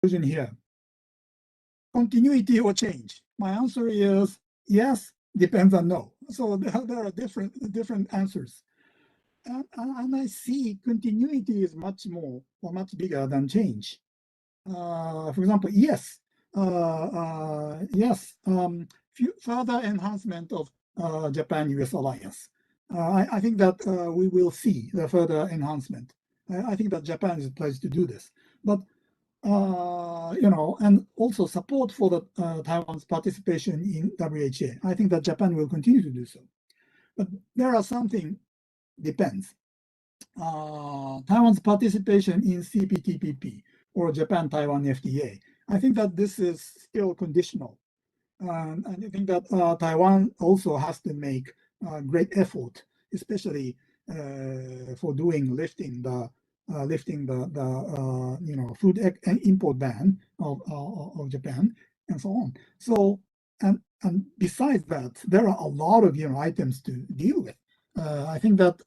conclusion here. Continuity or change? My answer is yes, depends on no. So there are different answers. And I see continuity is much more or much bigger than change. For example, yes, further enhancement of Japan-US alliance. I think that we will see the further enhancement. I think that Japan is pledged to do this, but and also support for the Taiwan's participation in WHA. I think that Japan will continue to do so, but there are something depends. Taiwan's participation in CPTPP or Japan-Taiwan FTA. I think that this is still conditional. And I think that Taiwan also has to make great effort, especially for lifting the food import ban of Japan and so on. So and besides that, there are a lot of items to deal with. I think that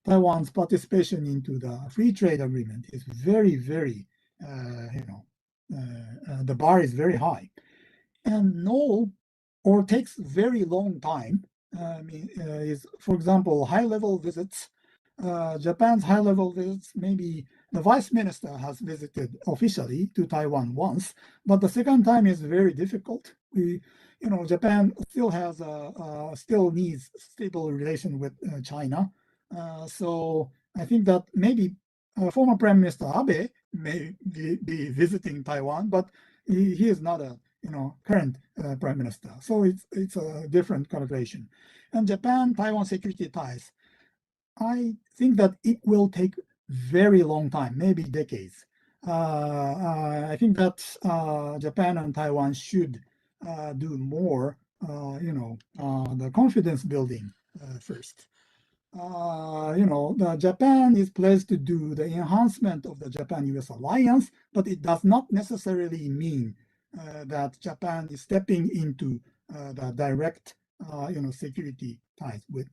Taiwan's participation into the free trade agreement is very, very, the bar is very high, and no, or takes very long time. Is, for example, high-level visits. Japan's high-level visits, maybe the vice minister has visited officially to Taiwan once, but the second time is very difficult. Japan still needs stable relation with China. So I think that maybe former Prime Minister Abe may be visiting Taiwan, but he is not a current Prime Minister. So it's a different calculation. And Japan-Taiwan security ties, I think that it will take very long time, maybe decades. I think that Japan and Taiwan should do more, the confidence building first. Japan is pledged to do the enhancement of the Japan-US alliance, but it does not necessarily mean that Japan is stepping into the direct, security ties with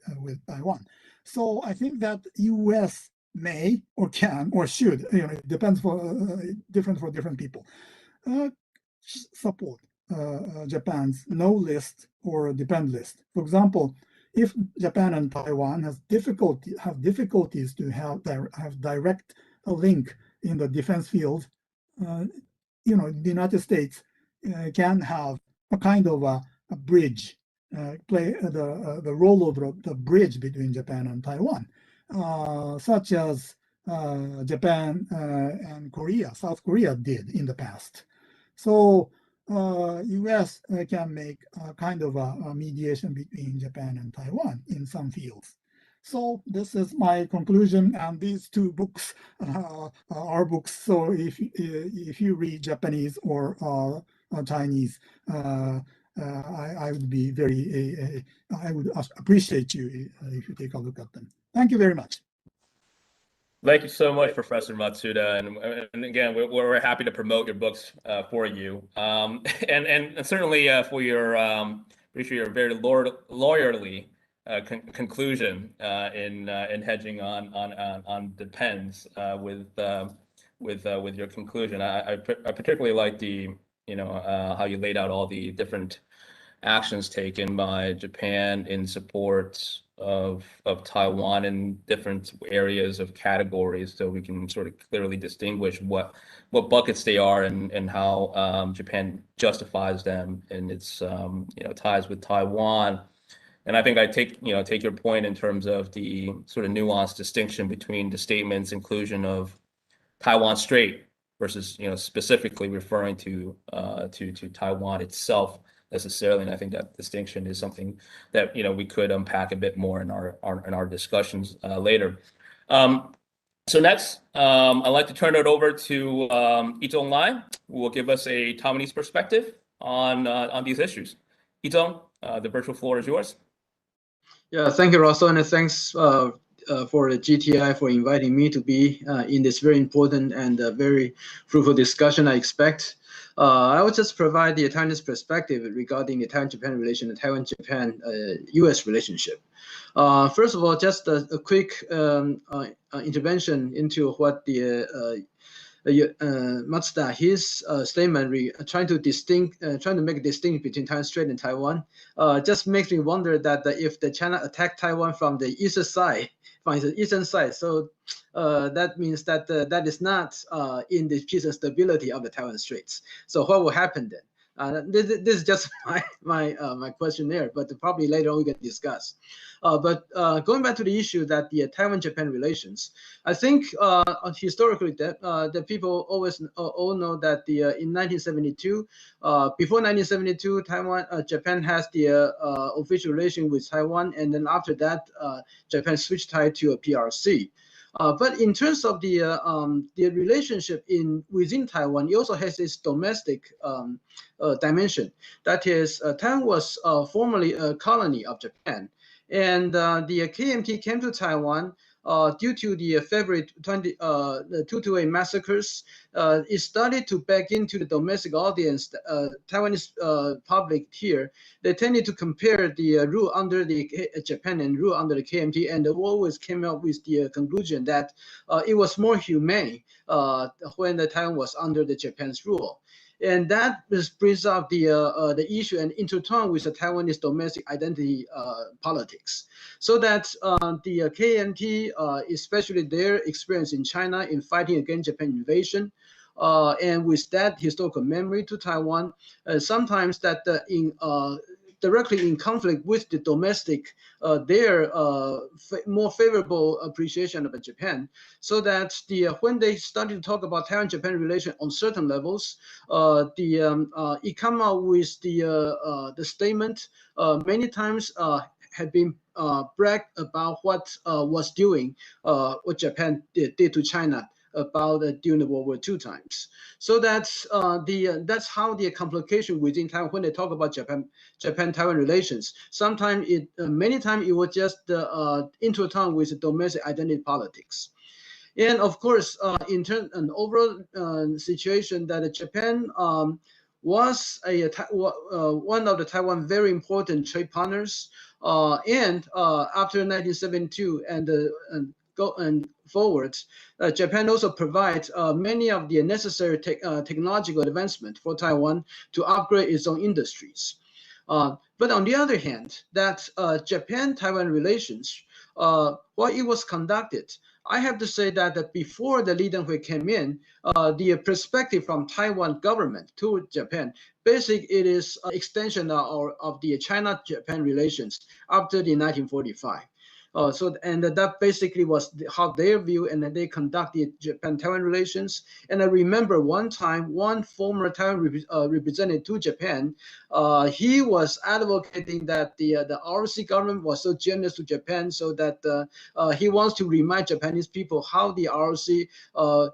Taiwan. So I think that U.S. may or can or should, it depends for different people, support Japan's no list or depend list. For example, if Japan and Taiwan have difficulties to have direct link in the defense field, the United States can have a kind of a bridge, play the role of the bridge between Japan and Taiwan, such as Japan and South Korea did in the past. So U.S. can make a kind of a mediation between Japan and Taiwan in some fields. So this is my conclusion, and these two books are books. So if you read Japanese or Chinese, I would be I would appreciate you if you take a look at them. Thank you very much. Thank you so much, Professor Matsuda, and again, we're happy to promote your books for you, and certainly for your appreciate your very lawyerly conclusion in hedging on depends with your conclusion. I particularly like the how you laid out all the different actions taken by Japan in support of Taiwan in different areas of categories, so we can sort of clearly distinguish what buckets they are and how Japan justifies them in its ties with Taiwan. And I think I take your point in terms of the sort of nuanced distinction between the statement's inclusion of Taiwan Strait versus specifically referring to Taiwan itself necessarily, and I think that distinction is something that we could unpack a bit more in our discussions later. So next, I'd like to turn it over to Ito Lai, who will give us a Taiwanese perspective on these issues. Ito, the virtual floor is yours. Yeah, thank you, Russell, and thanks for the GTI for inviting me to be in this very important and very fruitful discussion. I expect. I will just provide the Taiwanese perspective regarding the Taiwan-Japan relation and Taiwan-Japan-US relationship. First of all, just a quick intervention into what the Matsuda, his statement trying to make a distinction between Taiwan Strait and Taiwan, just makes me wonder that if the China attacked Taiwan from the eastern side, so that means that that is not in the peace and stability of the Taiwan Straits. So what will happen then? This is just my question there, but probably later on we can discuss. But going back to the issue that the Taiwan-Japan relations, I think historically that people always all know that in 1972, before 1972, Japan has the official relation with Taiwan, and then after that, Japan switched tie to a PRC. But in terms of the relationship within Taiwan, it also has its domestic dimension. That is, Taiwan was formerly a colony of Japan, and the KMT came to Taiwan due to the February 228 massacres. It started to back into the domestic audience, Taiwanese public here. They tended to compare the rule under the Japan and rule under the KMT, and they always came up with the conclusion that it was more humane when the Taiwan was under the Japan's rule. And that brings up the issue and intertwined with the Taiwanese domestic identity politics. So that the KMT, especially their experience in China in fighting against Japan invasion, and with that historical memory to Taiwan, sometimes that directly in conflict with the domestic, their more favorable appreciation of Japan, so that when they started to talk about Taiwan-Japan relation on certain levels, it come out with the statement many times had been bragged about what was doing, what Japan did to China about during the World War II times. So that's how the complication within Taiwan when they talk about Japan-Taiwan relations. Sometimes many times it was just intertwined with domestic identity politics. And of course, in turn, an overall situation that Japan was one of the Taiwan very important trade partners, and after 1972 and forward, Japan also provides many of the necessary technological advancement for Taiwan to upgrade its own industries. But on the other hand, that Japan-Taiwan relations, while it was conducted, I have to say that before the Lee Teng-hui came in, the perspective from Taiwan government to Japan, basically it is an extension of the China-Japan relations after the 1945. And that basically was how their view, and then they conducted Japan-Taiwan relations. And I remember one time, one former Taiwan representative to Japan, he was advocating that the ROC government was so generous to Japan, so that he wants to remind Japanese people how the ROC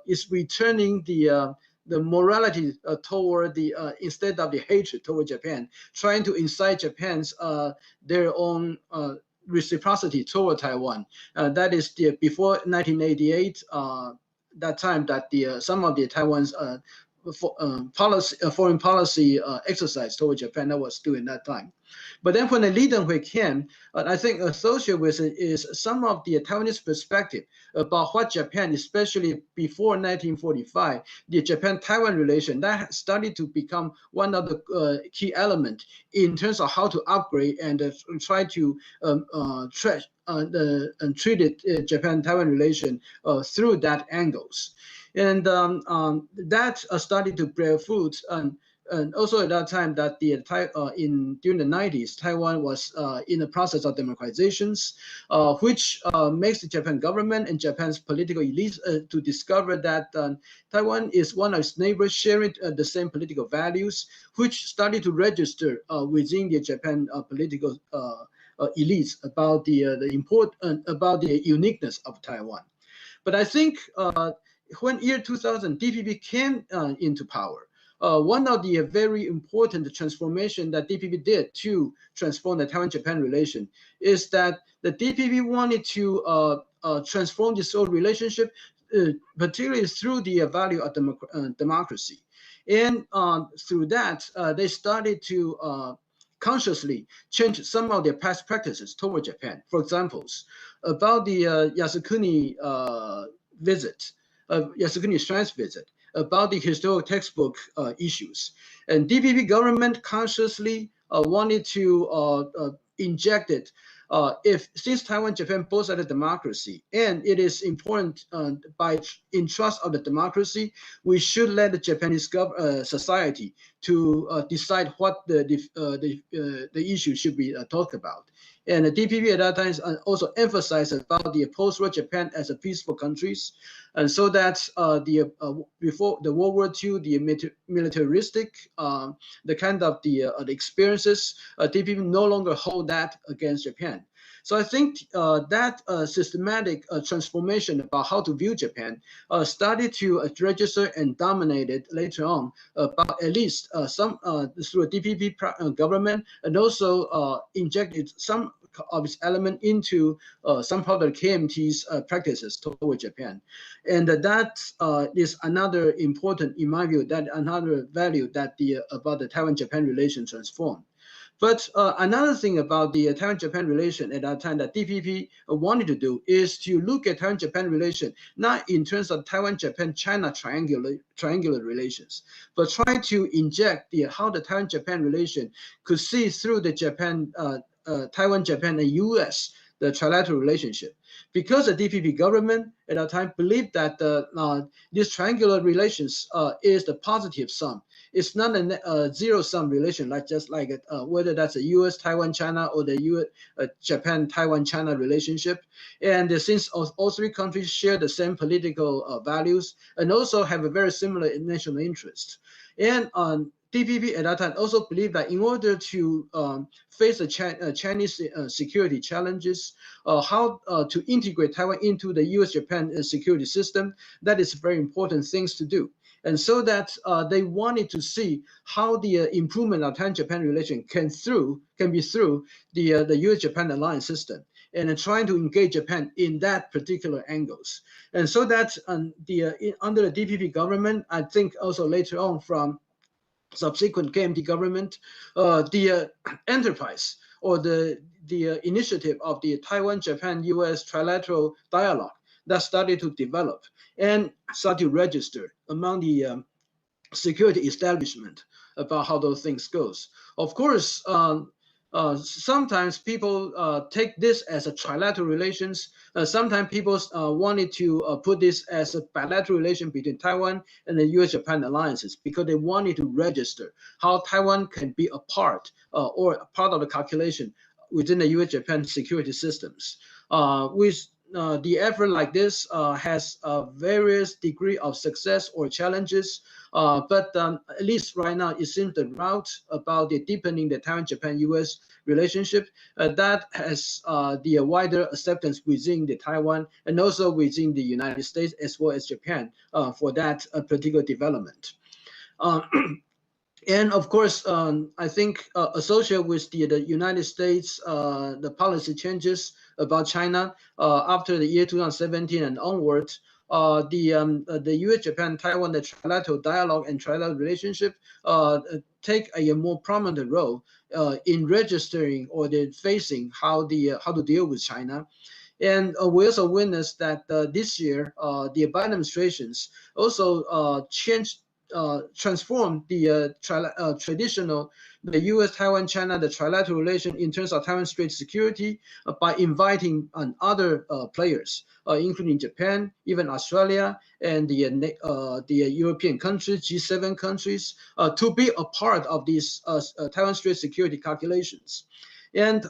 is returning the morality toward instead of the hatred toward Japan, trying to incite Japan's their own reciprocity toward Taiwan. That is before 1988. That time that some of the Taiwan's foreign policy exercise toward Japan that was doing that time. But then when the Lee Teng-hui came, I think associated with it is some of the Taiwanese perspective about what Japan, especially before 1945, the Japan-Taiwan relation, that started to become one of the key elements in terms of how to upgrade and try to treat it Japan-Taiwan relation through that angles. And that started to bear fruit. And also at that time that during the 90s, Taiwan was in the process of democratizations, which makes the Japan government and Japan's political elites to discover that Taiwan is one of its neighbors sharing the same political values, which started to register within the Japan political elites about about the uniqueness of Taiwan. But I think when year 2000 DPP came into power, one of the very important transformation that DPP did to transform the Taiwan-Japan relation is that the DPP wanted to transform this whole relationship, particularly through the value of democracy. And through that, they started to consciously change some of their past practices toward Japan. For example, about the Yasukuni visit, Yasukuni Shrine's visit. about the historical textbook issues. And DPP government consciously wanted to inject it. Since Taiwan, Japan both are a democracy, and it is important in trust of the democracy, we should let the Japanese society to decide what the issue should be talked about. And the DPP at that time also emphasized about the post-war Japan as a peaceful countries, and so that before the World War II, the militaristic, the kind of the experiences, DPP no longer hold that against Japan. So I think that systematic transformation about how to view Japan started to register and dominated later on, but at least some through a DPP government, and also injected some of its element into some part of the KMT's practices toward Japan. And that is another important, in my view, that another value that about the Taiwan-Japan relation transformed. But another thing about the Taiwan-Japan relation at that time that DPP wanted to do is to look at Taiwan-Japan relation not in terms of Taiwan-Japan-China triangular relations, but try to inject how the Taiwan-Japan relation could see through the Taiwan, Japan, and U.S. the trilateral relationship, because the DPP government at that time believed that these triangular relations is the positive sum. It's not a zero-sum relation, whether that's a U.S. Taiwan China or the U.S. Japan Taiwan China relationship. And since all three countries share the same political values and also have a very similar national interest, and DPP at that time also believed that in order to face the Chinese security challenges, how to integrate Taiwan into the U.S.-Japan security system, that is very important things to do. And so that they wanted to see how the improvement of Taiwan-Japan relation can be through the U.S.-Japan alliance system, and trying to engage Japan in that particular angles. And so that under the DPP government, I think also later on from subsequent KMT government, the enterprise or the initiative of the Taiwan-Japan-U.S. trilateral dialogue that started to develop and start to register among the security establishment about how those things goes. Of course, sometimes people take this as a trilateral relations. Sometimes people wanted to put this as a bilateral relation between Taiwan and the U.S.-Japan alliances, because they wanted to register how Taiwan can be a part or a part of the calculation within the U.S.-Japan security systems. With the effort like this has various degree of success or challenges, but at least right now, it seems the route about the deepening the Taiwan-Japan-U.S. relationship that has the wider acceptance within the Taiwan and also within the United States as well as Japan for that particular development. And of course, I think associated with the United States, the policy changes about China after the year 2017 and onwards, the U.S.-Japan-Taiwan, the trilateral dialogue and trilateral relationship take a more prominent role in registering or facing how to deal with China. And we also witnessed that this year, the Biden administrations also transform the traditional, the U.S., Taiwan, China, the trilateral relation in terms of Taiwan Strait security by inviting other players, including Japan, even Australia, and the European countries, G7 countries, to be a part of these Taiwan Strait security calculations. And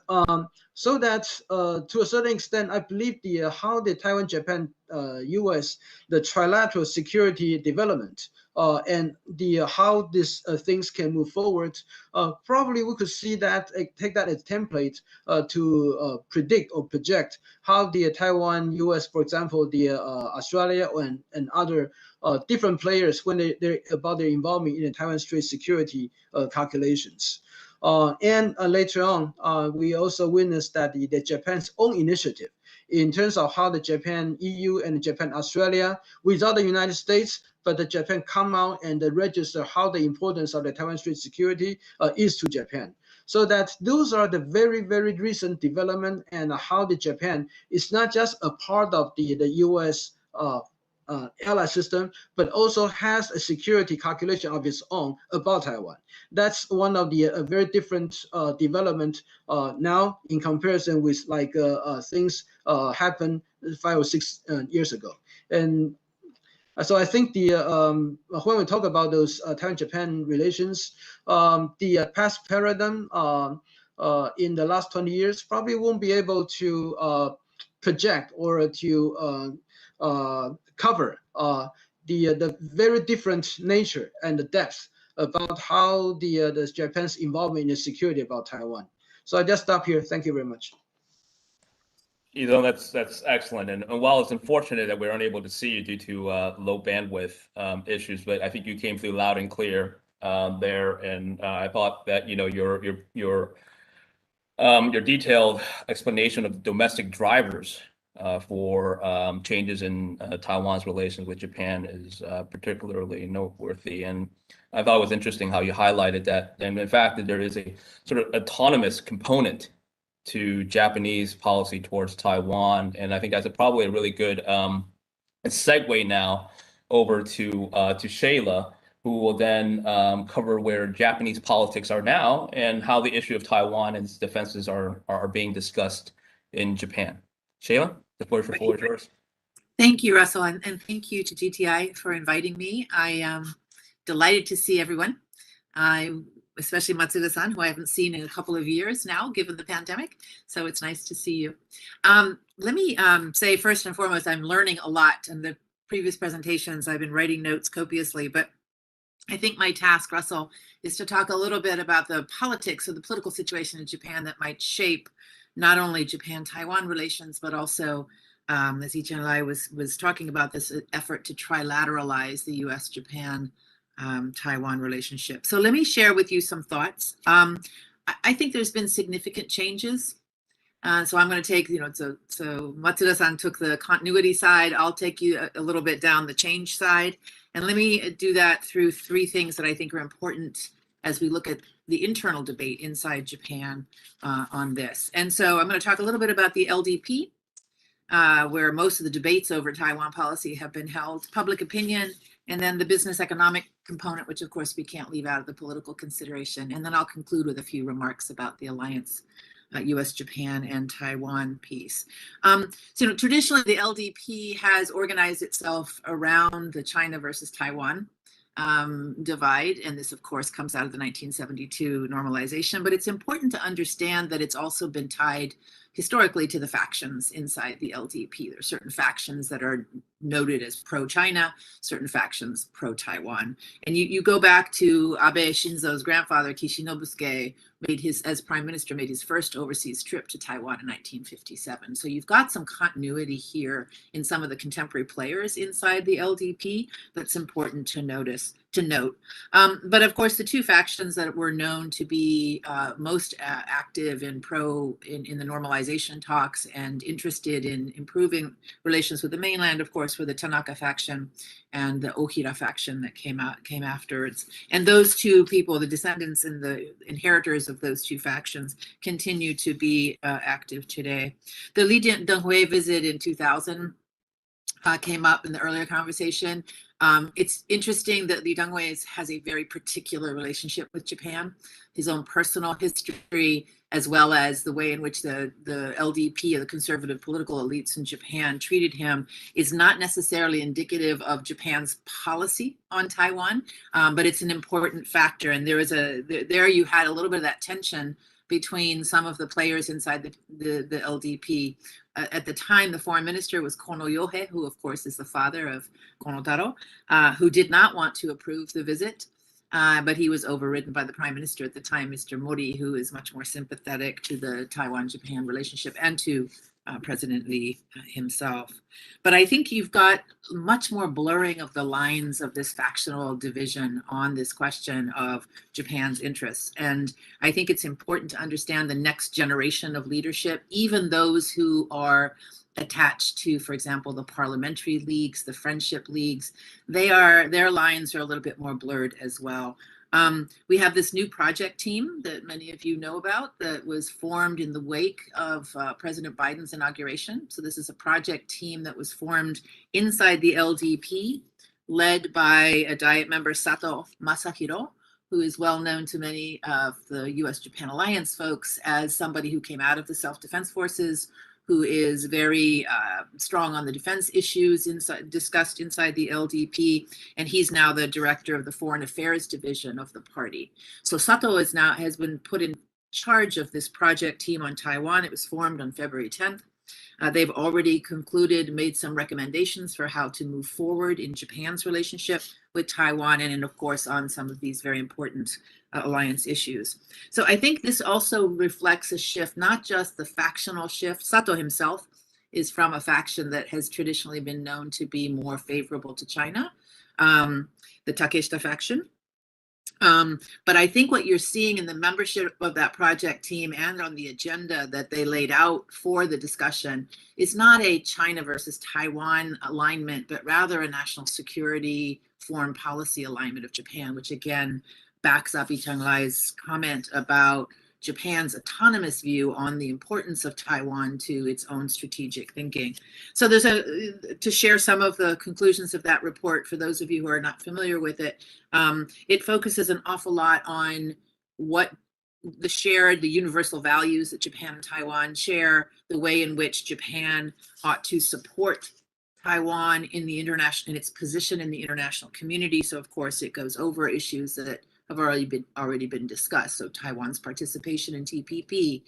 so that to a certain extent, I believe how the Taiwan, Japan, U.S., the trilateral security development and how these things can move forward, probably we could see that, take that as template to predict or project how the Taiwan, U.S., for example, the Australia and other different players when they're about their involvement in the Taiwan Strait security calculations. And later on, we also witnessed that the Japan's own initiative in terms of how the Japan EU and Japan Australia, without the United States, but the Japan come out and register how the importance of the Taiwan Strait security is to Japan. So that those are the very, very recent development, and how the Japan is not just a part of the U.S. ally system, but also has a security calculation of its own about Taiwan. That's one of the very different development now in comparison with like things happened 5 or 6 years ago. And so I think the when we talk about those Taiwan-Japan relations, the past paradigm in the last 20 years probably won't be able to project or to cover the very different nature and the depth about how the Japan's involvement in the security about Taiwan. So I just stop here. Thank you very much. That's excellent. And while it's unfortunate that we're unable to see you due to low bandwidth issues, but I think you came through loud and clear there. And I thought that your detailed explanation of domestic drivers for changes in Taiwan's relations with Japan is particularly noteworthy. And I thought it was interesting how you highlighted that, and in fact, that there is a sort of autonomous component to Japanese policy towards Taiwan. And I think that's probably a really good segue now over to Shayla, who will then cover where Japanese politics are now and how the issue of Taiwan and its defenses are being discussed in Japan. Shayla, the floor is yours. Thank you, Russell, and thank you to GTI for inviting me. I am delighted to see everyone. Especially Matsuda-san, who I haven't seen in a couple of years now, given the pandemic. So it's nice to see you. Let me say first and foremost, I'm learning a lot. In the previous presentations, I've been writing notes copiously, but I think my task, Russell, is to talk a little bit about the politics or the political situation in Japan that might shape not only Japan-Taiwan relations, but also, as Ichan and I was talking about, this effort to trilateralize the U.S.-Japan Taiwan relationship. So let me share with you some thoughts. I think there's been significant changes. So I'm going to take, so Matsuda-san took the continuity side. I'll take you a little bit down the change side. And let me do that through 3 things that I think are important as we look at the internal debate inside Japan on this. And so I'm going to talk a little bit about the LDP, where most of the debates over Taiwan policy have been held, public opinion, and then the business economic component, which of course we can't leave out of the political consideration. And then I'll conclude with a few remarks about the alliance, US, Japan, and Taiwan piece. So traditionally the LDP has organized itself around the China versus Taiwan divide. And this of course comes out of the 1972 normalization, but it's important to understand that it's also been tied historically to the factions inside the LDP. There are certain factions that are noted as pro-China, certain factions pro-Taiwan. And you go back to Abe Shinzo's grandfather, Kishinobusuke, as prime minister, made his first overseas trip to Taiwan in 1957. So you've got some continuity here in some of the contemporary players inside the LDP that's important to note. But of course, the 2 factions that were known to be most active in the normalization talks and interested in improving relations with the mainland, of course, were the Tanaka faction and the Ohira faction that came afterwards. And those 2 people, the descendants and the inheritors of those 2 factions, continue to be active today. The Li Denghui visit in 2000 came up in the earlier conversation. It's interesting that Li Denghui has a very particular relationship with Japan, his own personal history, as well as the way in which the LDP, or the conservative political elites in Japan, treated him, is not necessarily indicative of Japan's policy on Taiwan, but it's an important factor. And there you had a little bit of that tension between some of the players inside the LDP. At the time, the foreign minister was Kono Yohei, who of course is the father of Kono Taro, who did not want to approve the visit, but he was overridden by the prime minister at the time, Mr. Mori, who is much more sympathetic to the Taiwan-Japan relationship and to President Lee himself. But I think you've got much more blurring of the lines of this factional division on this question of Japan's interests. And I think it's important to understand the next generation of leadership, even those who are attached to, for example, the parliamentary leagues, the friendship leagues. Their lines are a little bit more blurred as well. We have this new project team that many of you know about that was formed in the wake of President Biden's inauguration. So this is a project team that was formed inside the LDP, led by a Diet member, Sato Masahiro, who is well known to many of the US-Japan Alliance folks as somebody who came out of the self-defense forces, who is very strong on the defense issues discussed inside the LDP, and he's now the director of the Foreign Affairs Division of the party. So Sato has been put in charge of this project team on Taiwan. It was formed on February 10th. They've already made some recommendations for how to move forward in Japan's relationship with Taiwan, and of course on some of these very important alliance issues. So I think this also reflects a shift, not just the factional shift. Sato himself is from a faction that has traditionally been known to be more favorable to China, the Takeshita faction. But I think what you're seeing in the membership of that project team and on the agenda that they laid out for the discussion is not a China versus Taiwan alignment, but rather a national security foreign policy alignment of Japan, which again backs up Yi Chang-lai's comment about Japan's autonomous view on the importance of Taiwan to its own strategic thinking. So to share some of the conclusions of that report, for those of you who are not familiar with it, it focuses an awful lot on what the universal values that Japan and Taiwan share, the way in which Japan ought to support Taiwan in its position in the international community. So of course it goes over issues that have already been discussed. So Taiwan's participation in TPP,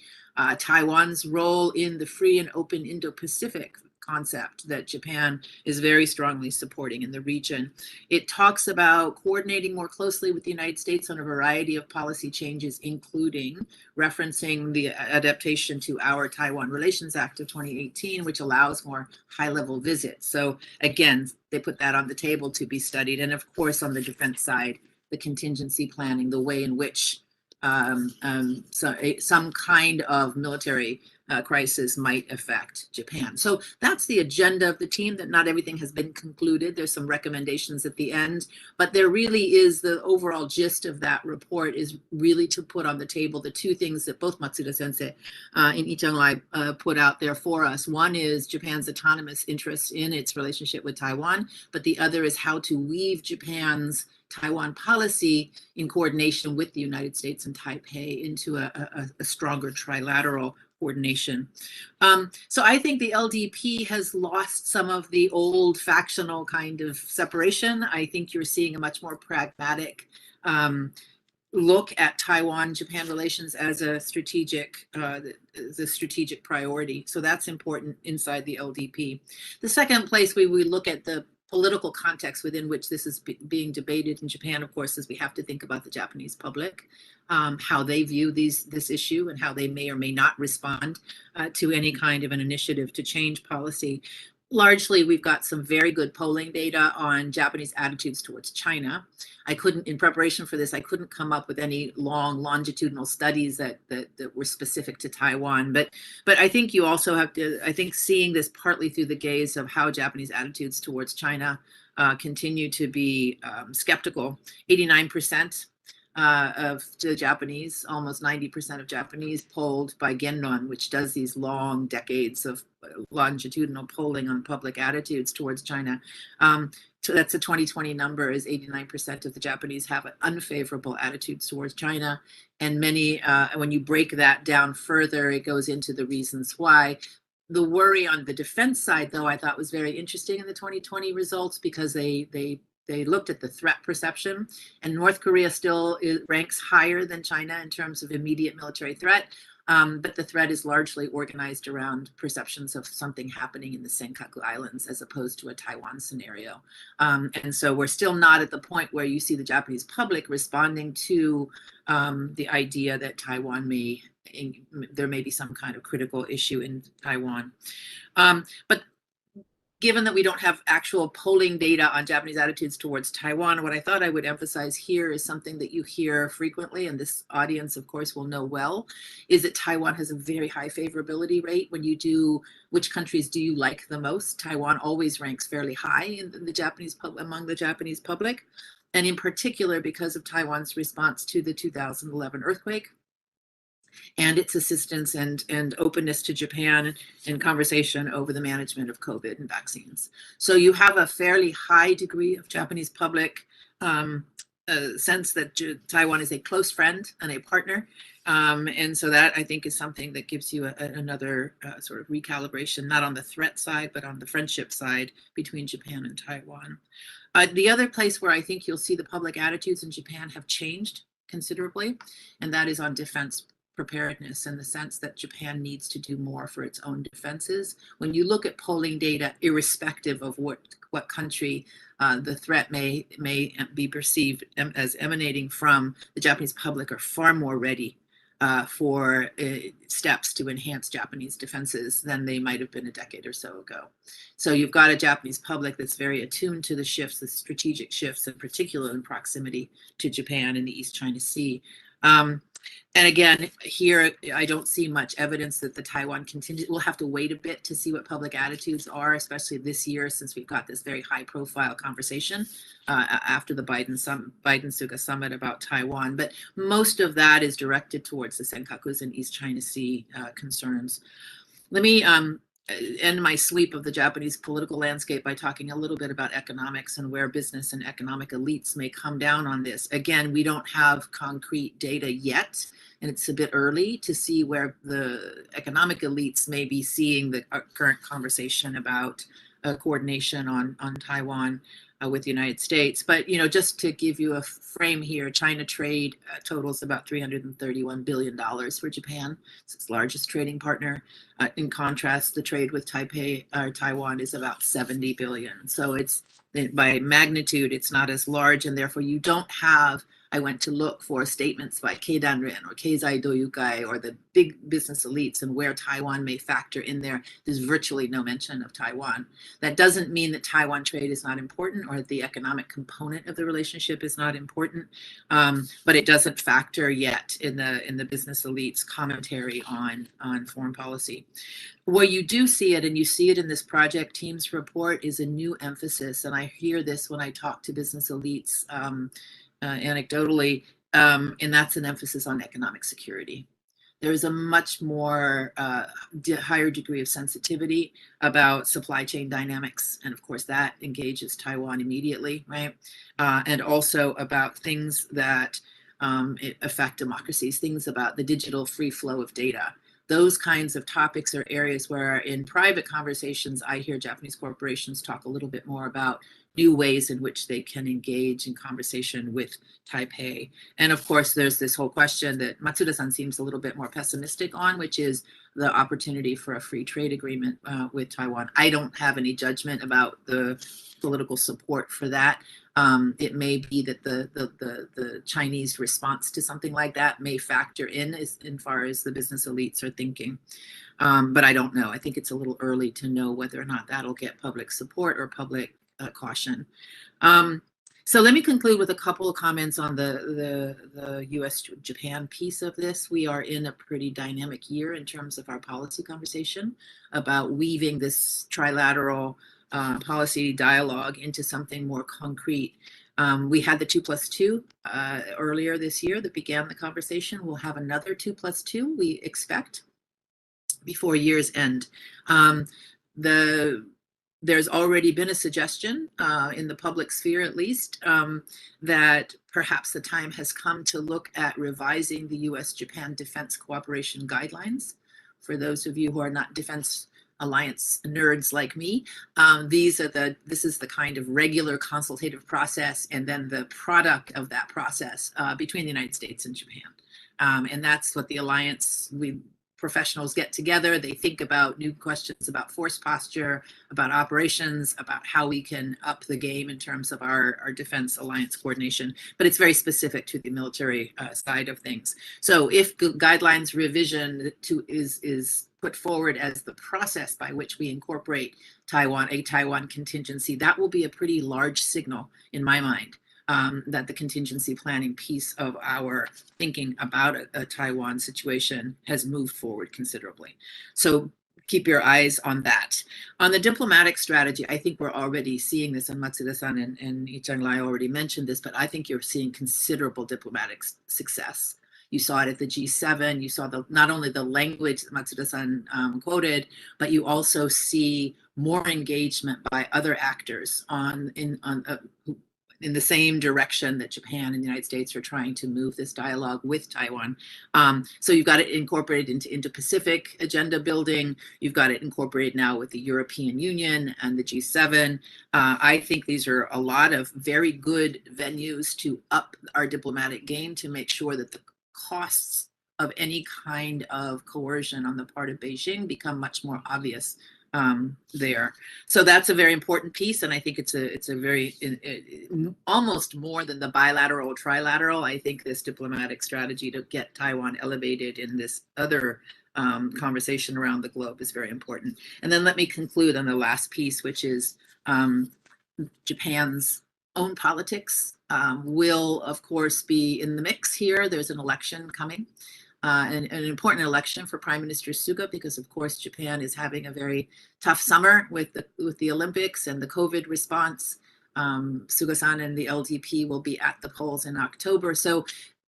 Taiwan's role in the free and open Indo-Pacific concept that Japan is very strongly supporting in the region. It talks about coordinating more closely with the United States on a variety of policy changes, including referencing the adaptation to our Taiwan Relations Act of 2018, which allows more high-level visits. So again, they put that on the table to be studied. And of course, on the defense side, the contingency planning, the way in which some kind of military crisis might affect Japan. So that's the agenda of the team. That not everything has been concluded. There's some recommendations at the end, but there really is the overall gist of that report is really to put on the table the two things that both Matsuda Sensei and Yi Chang-lai put out there for us. One is Japan's autonomous interest in its relationship with Taiwan, but the other is how to weave Japan's Taiwan policy in coordination with the United States and Taipei into a stronger trilateral coordination. So I think the LDP has lost some of the old factional kind of separation. I think you're seeing a much more pragmatic look at Taiwan-Japan relations as a strategic priority. So that's important inside the LDP. The second place we look at the political context within which this is being debated in Japan, of course, is we have to think about the Japanese public, how they view this issue and how they may or may not respond to any kind of an initiative to change policy. Largely, we've got some very good polling data on Japanese attitudes towards China. In preparation for this, I couldn't come up with any long longitudinal studies that were specific to Taiwan. But I think you also have to, I think seeing this partly through the gaze of how Japanese attitudes towards China continue to be skeptical. 89% of the Japanese, almost 90% of Japanese polled by Genron, which does these long decades of longitudinal polling on public attitudes towards China. So that's a 2020 number, is 89% of the Japanese have unfavorable attitudes towards China. And many, when you break that down further, it goes into the reasons why. The worry on the defense side, though, I thought was very interesting in the 2020 results, because they looked at the threat perception, and North Korea still ranks higher than China in terms of immediate military threat. But the threat is largely organized around perceptions of something happening in the Senkaku Islands as opposed to a Taiwan scenario. And so we're still not at the point where you see the Japanese public responding to the idea that there may be some kind of critical issue in Taiwan. But given that we don't have actual polling data on Japanese attitudes towards Taiwan, what I thought I would emphasize here is something that you hear frequently, and this audience, of course, will know well, is that Taiwan has a very high favorability rate. When you do, which countries do you like the most? Taiwan always ranks fairly high in the Japanese among the Japanese public, and in particular because of Taiwan's response to the 2011 earthquake, and its assistance and openness to Japan in conversation over the management of COVID and vaccines. So you have a fairly high degree of Japanese public sense that Taiwan is a close friend and a partner. And so that, I think, is something that gives you another sort of recalibration, not on the threat side, but on the friendship side between Japan and Taiwan. The other place where I think you'll see the public attitudes in Japan have changed considerably, and that is on defense preparedness, in the sense that Japan needs to do more for its own defenses. When you look at polling data, irrespective of what country the threat may be perceived as emanating from, the Japanese public are far more ready for steps to enhance Japanese defenses than they might have been a decade or so ago. So you've got a Japanese public that's very attuned to the shifts, the strategic shifts, in particular in proximity to Japan in the East China Sea. And again, here, I don't see much evidence that the Taiwan contingent, we'll have to wait a bit to see what public attitudes are, especially this year, since we've got this very high profile conversation after the Biden-Suga summit about Taiwan. But most of that is directed towards the Senkakus and East China Sea concerns. Let me end my sweep of the Japanese political landscape by talking a little bit about economics and where business and economic elites may come down on this. Again, we don't have concrete data yet, and it's a bit early to see where the economic elites may be seeing the current conversation about coordination on Taiwan with the United States. But, you know, just to give you a frame here, China trade totals about $331 billion for Japan. It's its largest trading partner. In contrast, the trade with Taiwan is about 70 billion. So it's, by magnitude, it's not as large, and therefore you don't have, I went to look for statements by Keidanren or Keizai Doyukai or the big business elites and where Taiwan may factor in there. There's virtually no mention of Taiwan. That doesn't mean that Taiwan trade is not important or that the economic component of the relationship is not important, but it doesn't factor yet in the business elites' commentary on foreign policy. Where you do see it, and you see it in this project team's report, is a new emphasis, and I hear this when I talk to business elites anecdotally, and that's an emphasis on economic security. There is a much more higher degree of sensitivity about supply chain dynamics, and of course that engages Taiwan immediately, right? And also about things that affect democracies, things about the digital free flow of data. Those kinds of topics are areas where in private conversations, I hear Japanese corporations talk a little bit more about new ways in which they can engage in conversation with Taipei. And of course, there's this whole question that Matsuda-san seems a little bit more pessimistic on, which is the opportunity for a free trade agreement with Taiwan. I don't have any judgment about the political support for that. It may be that the Chinese response to something like that may factor in as far as the business elites are thinking. But I don't know. I think it's a little early to know whether or not that'll get public support or public caution. So let me conclude with a couple of comments on the US-Japan piece of this. We are in a pretty dynamic year in terms of our policy conversation about weaving this trilateral policy dialogue into something more concrete. We had the 2+2 earlier this year that began the conversation. We'll have another 2+2, we expect, before year's end. There's already been a suggestion in the public sphere, at least, that perhaps the time has come to look at revising the US-Japan Defense Cooperation Guidelines. For those of you who are not defense alliance nerds like me, this is the kind of regular consultative process and then the product of that process between the United States and Japan. And that's what the alliance, we professionals get together, they think about new questions about force posture, about operations, about how we can up the game in terms of our defense alliance coordination, but it's very specific to the military side of things. So if guidelines revision is put forward as the process by which we incorporate a Taiwan contingency, that will be a pretty large signal in my mind. That the contingency planning piece of our thinking about a Taiwan situation has moved forward considerably. So keep your eyes on that. On the diplomatic strategy, I think we're already seeing this, and Matsuda-san and Lee-Chang Lai already mentioned this, but I think you're seeing considerable diplomatic success. You saw it at the G7. You saw not only the language that Matsuda-san quoted, but you also see more engagement by other actors in the same direction that Japan and the United States are trying to move this dialogue with Taiwan. So you've got it incorporated into Indo-Pacific agenda building. You've got it incorporated now with the European Union and the G7. I think these are a lot of very good venues to up our diplomatic game to make sure that the costs of any kind of coercion on the part of Beijing become much more obvious there. So that's a very important piece, and I think it's a very almost more than the bilateral or trilateral. I think this diplomatic strategy to get Taiwan elevated in this other conversation around the globe is very important. And then let me conclude on the last piece, which is Japan's own politics will, of course, be in the mix here. There's an election coming. An important election for Prime Minister Suga, because of course Japan is having a very tough summer with the Olympics and the COVID response. Suga-san and the LDP will be at the polls in October. So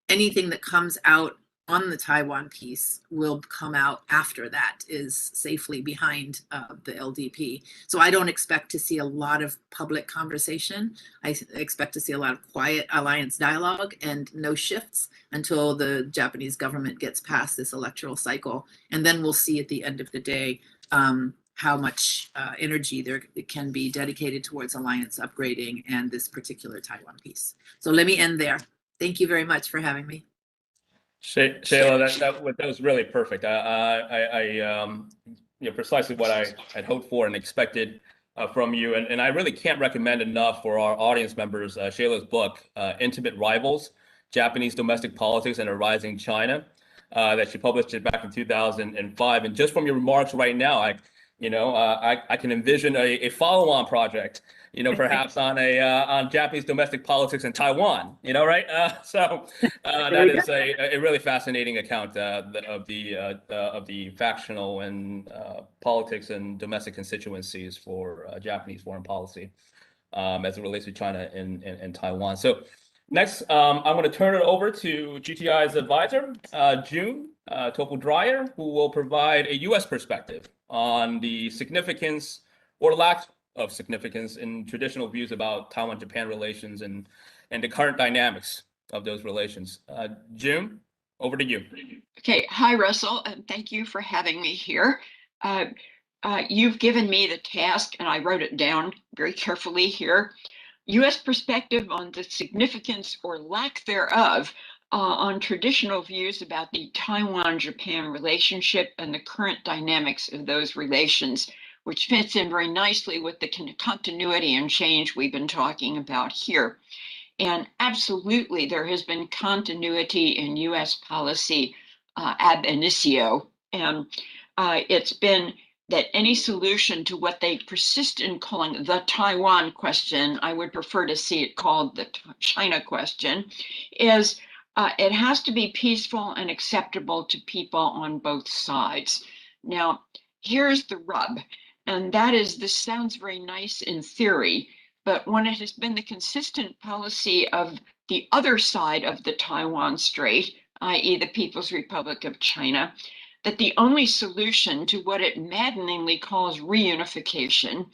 anything that comes out on the Taiwan piece will come out after that is safely behind the LDP. So I don't expect to see a lot of public conversation. I expect to see a lot of quiet alliance dialogue and no shifts until the Japanese government gets past this electoral cycle. And then we'll see at the end of the day how much energy there can be dedicated towards alliance upgrading and this particular Taiwan piece. So let me end there. Thank you very much for having me. Shayla, that was really perfect. Precisely what I had hoped for and expected from you. And I really can't recommend enough for our audience members Shayla's book, Intimate Rivals, Japanese Domestic Politics and a Rising China, that she published it back in 2005. And just from your remarks right now, I can envision a follow-on project, perhaps on Japanese domestic politics in Taiwan, right? So that is a really fascinating account of the factional and politics and domestic constituencies for Japanese foreign policy as it relates to China and Taiwan. So next, I'm going to turn it over to GTI's advisor, June Topel-Dreyer, who will provide a U.S. perspective on the significance or lack of significance in traditional views about Taiwan-Japan relations and the current dynamics of those relations. June, over to you. Okay, hi Russell, and thank you for having me here. You've given me the task, and I wrote it down very carefully here. U.S. perspective on the significance or lack thereof on traditional views about the Taiwan-Japan relationship and the current dynamics of those relations, which fits in very nicely with the continuity and change we've been talking about here. And absolutely, there has been continuity in U.S. policy ab initio. And it's been that any solution to what they persist in calling the Taiwan question, I would prefer to see it called the China question, is it has to be peaceful and acceptable to people on both sides. Now, here's the rub, and that is this sounds very nice in theory, but when it has been the consistent policy of the other side of the Taiwan Strait, i.e. the People's Republic of China, that the only solution to what it maddeningly calls reunification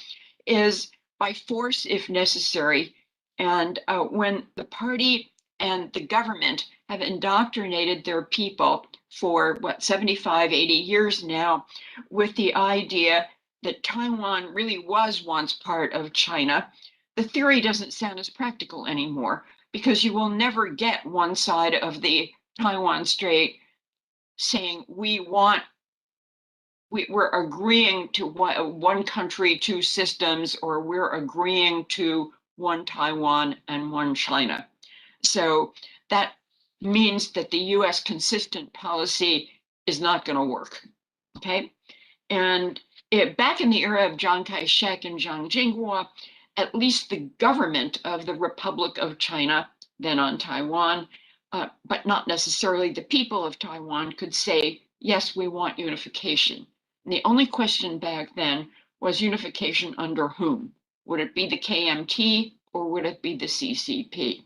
is by force if necessary. And when the party and the government have indoctrinated their people for 75, 80 years now with the idea that Taiwan really was once part of China, the theory doesn't sound as practical anymore, because you will never get one side of the Taiwan Strait saying we want we're agreeing to one country, two systems, or we're agreeing to one Taiwan and one China. So that means that the US consistent policy is not going to work, okay? And back in the era of Chiang Kai-shek and Jiang Jingguo, at least the government of the Republic of China, then on Taiwan, but not necessarily the people of Taiwan, could say, yes, we want unification. And the only question back then was unification under whom? Would it be the KMT or would it be the CCP?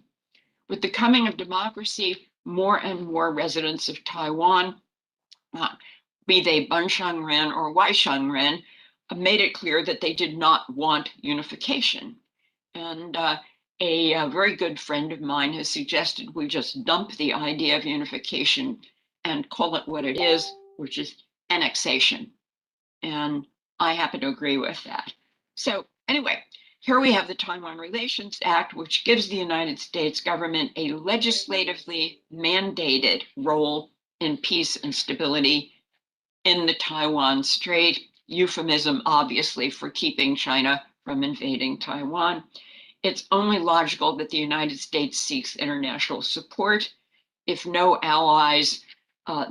With the coming of democracy, more and more residents of Taiwan, be they Banshanren or Waishanren, made it clear that they did not want unification. And a very good friend of mine has suggested we just dump the idea of unification and call it what it is, which is annexation. And I happen to agree with that. So anyway, here we have the Taiwan Relations Act, which gives the United States government a legislatively mandated role in peace and stability in the Taiwan Strait, euphemism, obviously, for keeping China from invading Taiwan. It's only logical that the United States seeks international support. If no allies,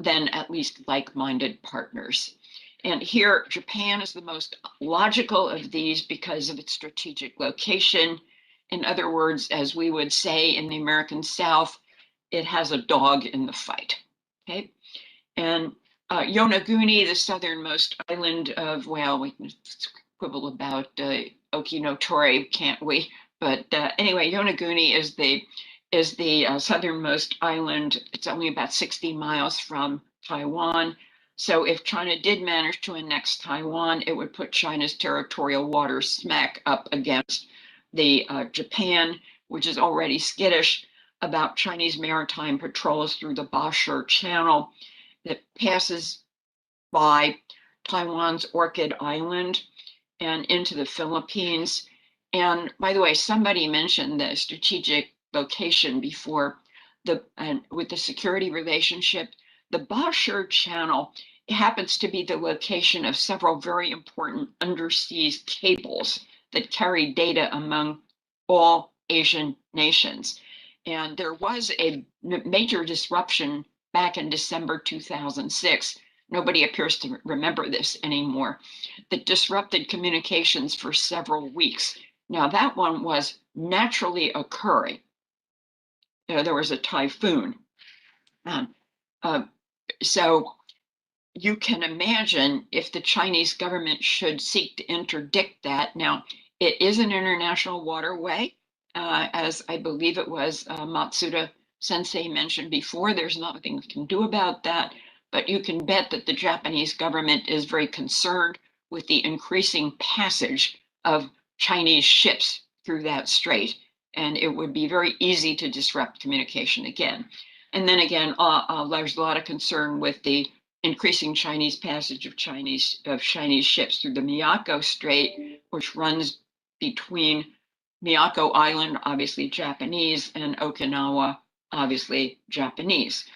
then at least like-minded partners. And here, Japan is the most logical of these because of its strategic location. In other words, as we would say in the American South, it has a dog in the fight, okay? And Yonaguni, the southernmost island of, well, we can quibble about Okinotori, can't we? But anyway, Yonaguni is the southernmost island. It's only about 60 miles from Taiwan. So if China did manage to annex Taiwan, it would put China's territorial waters smack up against the Japan, which is already skittish about Chinese maritime patrols through the Bashir Channel that passes by Taiwan's Orchid Island and into the Philippines. And by the way, somebody mentioned the strategic location before, with the security relationship. The Bashir Channel happens to be the location of several very important undersea cables that carry data among all Asian nations. And there was a major disruption back in December 2006. Nobody appears to remember this anymore, that disrupted communications for several weeks. Now, that one was naturally occurring. There was a typhoon. So you can imagine if the Chinese government should seek to interdict that. Now, it is an international waterway, as I believe it was Matsuda Sensei mentioned before. There's nothing we can do about that, but you can bet that the Japanese government is very concerned with the increasing passage of Chinese ships through that strait, and it would be very easy to disrupt communication again. And then again, there's a lot of concern with the increasing Chinese passage of Chinese ships through the Miyako Strait, which runs between Miyako Island, obviously Japanese, and Okinawa, obviously Japanese.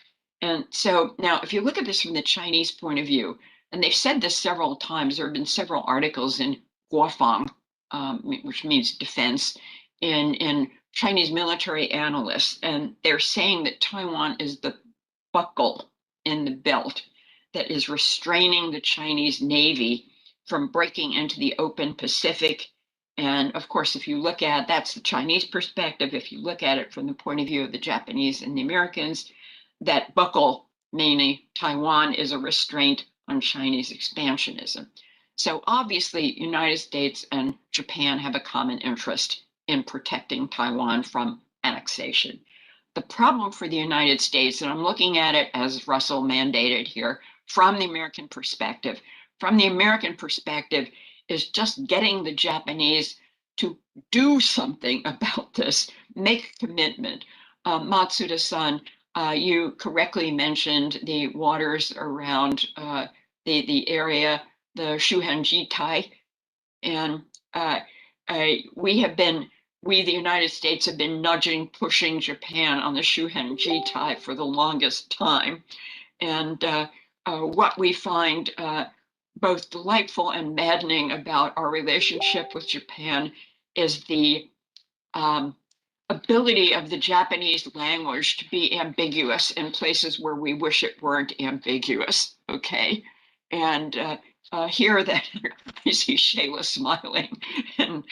And so now, if you look at this from the Chinese point of view, and they've said this several times, there have been several articles in Guofang, which means defense, in Chinese military analysts, and they're saying that Taiwan is the buckle in the belt that is restraining the Chinese Navy from breaking into the open Pacific. And of course, if you look at, that's the Chinese perspective. If you look at it from the point of view of the Japanese and the Americans, that buckle, meaning Taiwan, is a restraint on Chinese expansionism. So obviously, United States and Japan have a common interest in protecting Taiwan from annexation. The problem for the United States, and I'm looking at it as Russell mandated here, from the American perspective, is just getting the Japanese to do something about this, make a commitment. Matsuda-san, you correctly mentioned the waters around the area, the Shuhenji-tai, and we, the United States, have been nudging, pushing Japan on the Shuhenji-tai for the longest time. And what we find both delightful and maddening about our relationship with Japan is the ability of the Japanese language to be ambiguous in places where we wish it weren't ambiguous. Okay, and here that I see Shayla smiling, and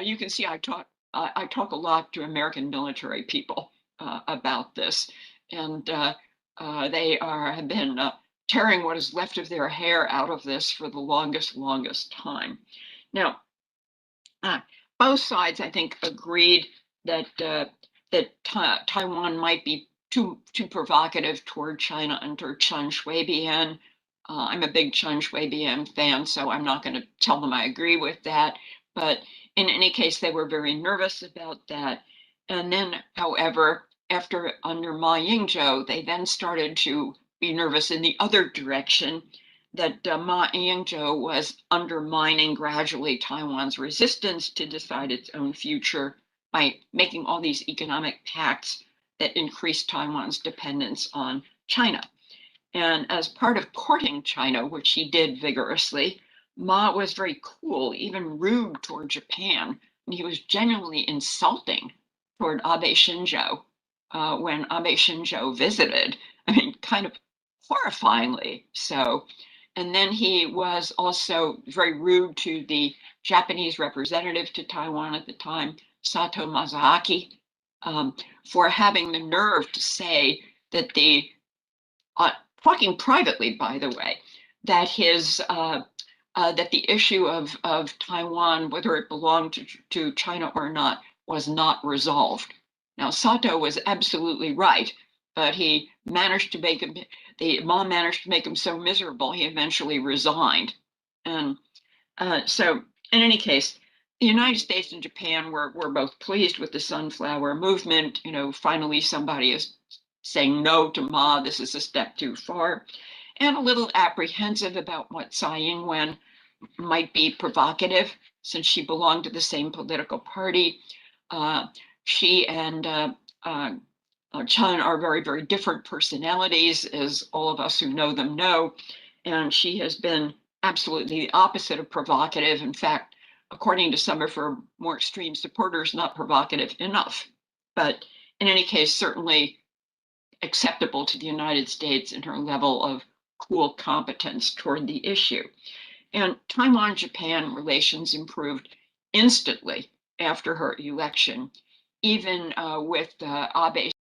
you can see I talk a lot to American military people about this, and they have been tearing what is left of their hair out of this for the longest time. Now, both sides, I think, agreed that Taiwan might be too provocative toward China under Chen Shui-bian. I'm a big Chen Shui-bian fan, so I'm not going to tell them I agree with that. But in any case, they were very nervous about that. And then, however, after under Ma Ying-jeou, they then started to be nervous in the other direction, that Ma Ying-jeou was undermining gradually Taiwan's resistance to decide its own future by making all these economic pacts that increased Taiwan's dependence on China. And as part of courting China, which he did vigorously, Ma was very cool, even rude toward Japan. And he was genuinely insulting toward Abe Shinzo when Abe Shinzo visited. I mean, kind of horrifyingly so. And then he was also very rude to the Japanese representative to Taiwan at the time, Sato Masaaki, for having the nerve to say that talking privately, by the way, that that the issue of Taiwan, whether it belonged to China or not, was not resolved. Now, Sato was absolutely right, but he managed to make him, Ma managed to make him so miserable, he eventually resigned. And so, in any case, the United States and Japan were both pleased with the Sunflower Movement. You know, finally somebody is saying no to Ma, this is a step too far, and a little apprehensive about what Tsai Ing-wen might be provocative, since she belonged to the same political party. She and Chen are very different personalities, as all of us who know them know, and she has been absolutely the opposite of provocative. In fact, according to some of her more extreme supporters, not provocative enough. But in any case, certainly acceptable to the United States in her level of cool competence toward the issue. And Taiwan-Japan relations improved instantly after her election, even with Abe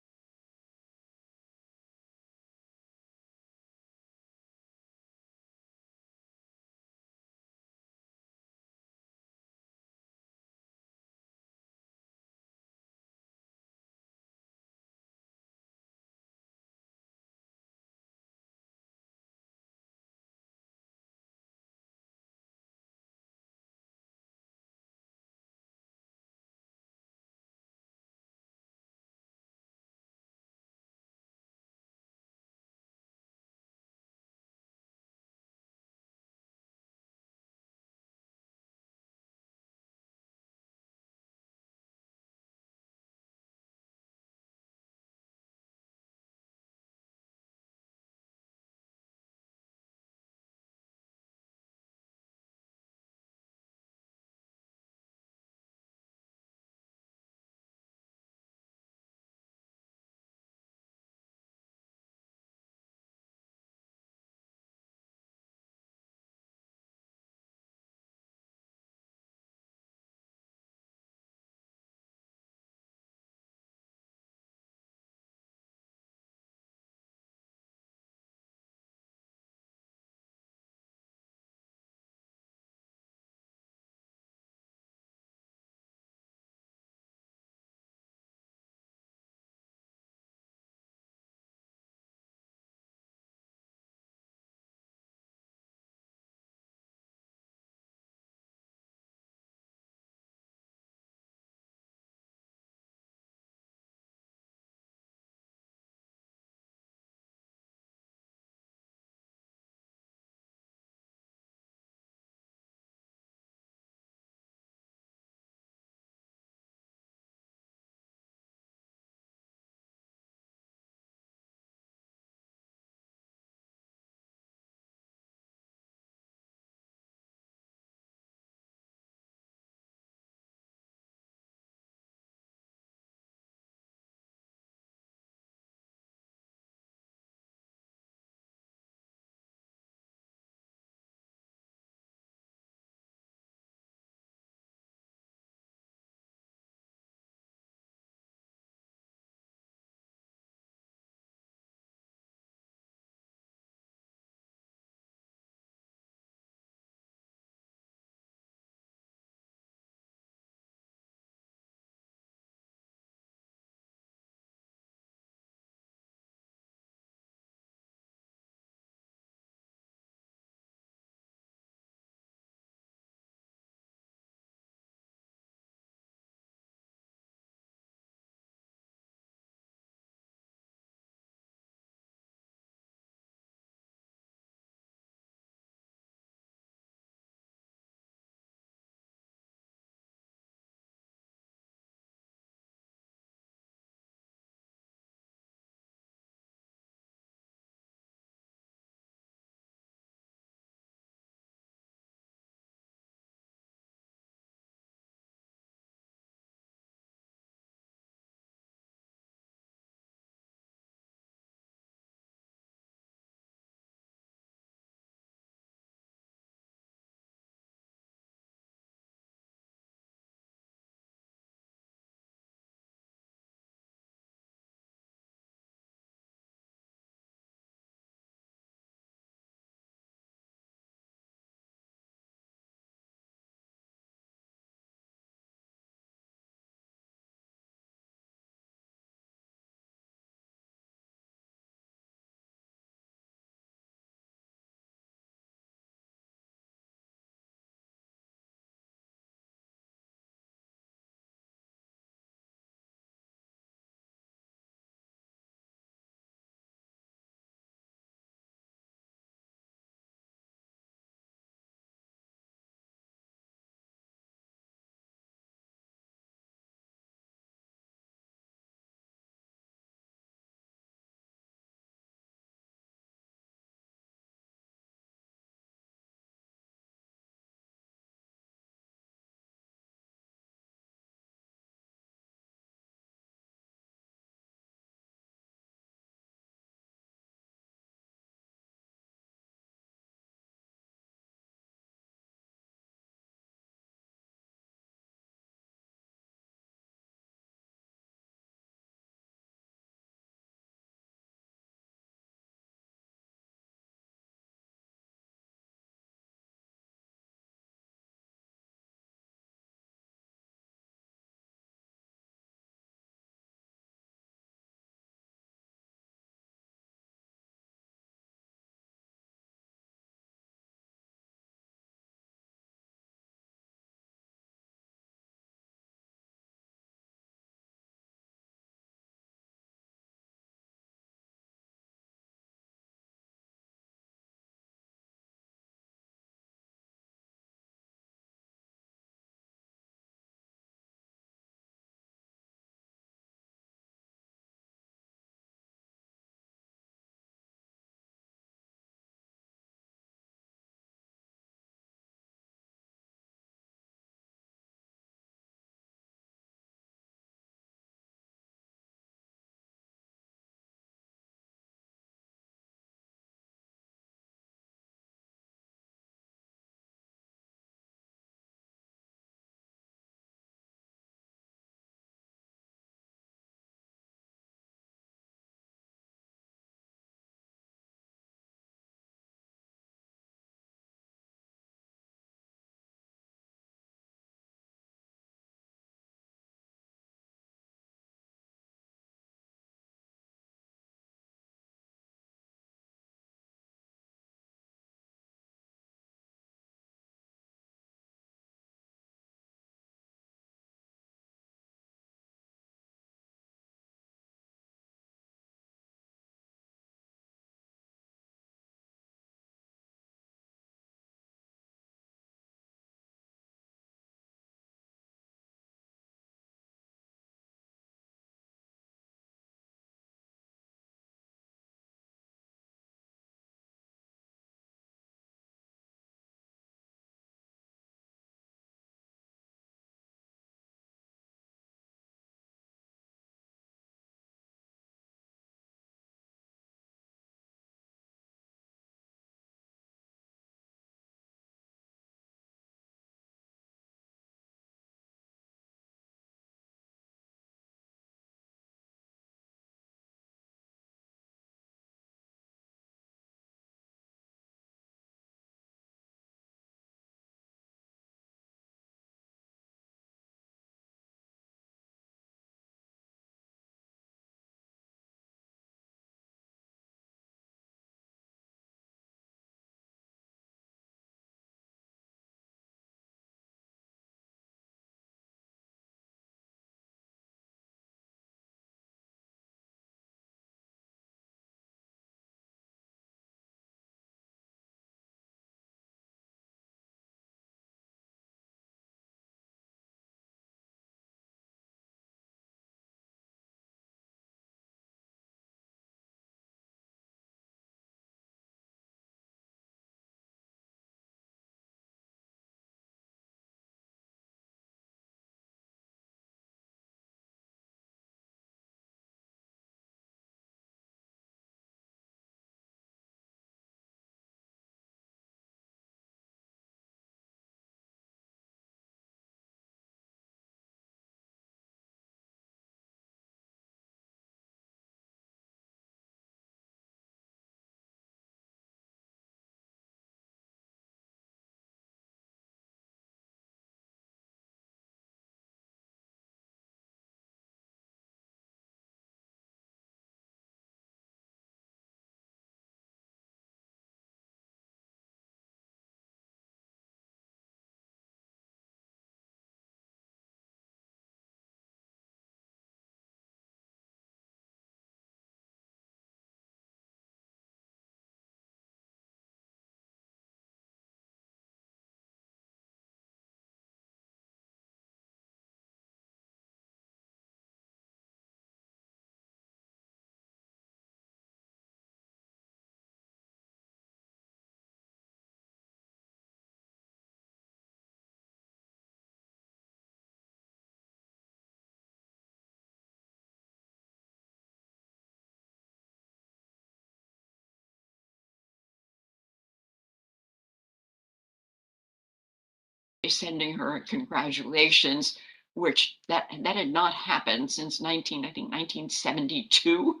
sending her congratulations, which that had not happened since 1972,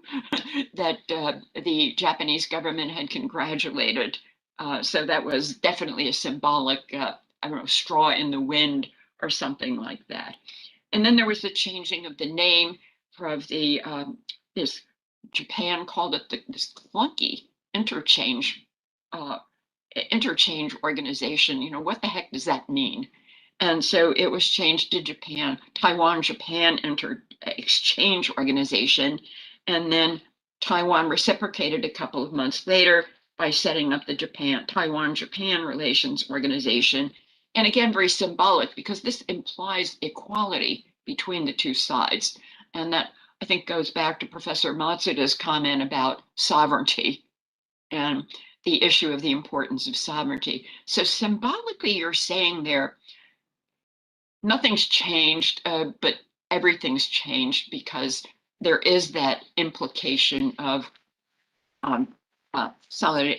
that the Japanese government had congratulated. So that was definitely a symbolic, I don't know, straw in the wind or something like that. And then there was the changing of the name of the this Japan called it this clunky interchange organization. You know, what the heck does that mean? And so it was changed to Taiwan-Japan Exchange Organization. And then Taiwan reciprocated a couple of months later by setting up the Taiwan-Japan Relations Organization. And again, very symbolic, because this implies equality between the two sides. And that, I think, goes back to Professor Matsuda's comment about sovereignty and the issue of the importance of sovereignty. So symbolically, you're saying there, nothing's changed, but everything's changed, because there is that implication of solidarity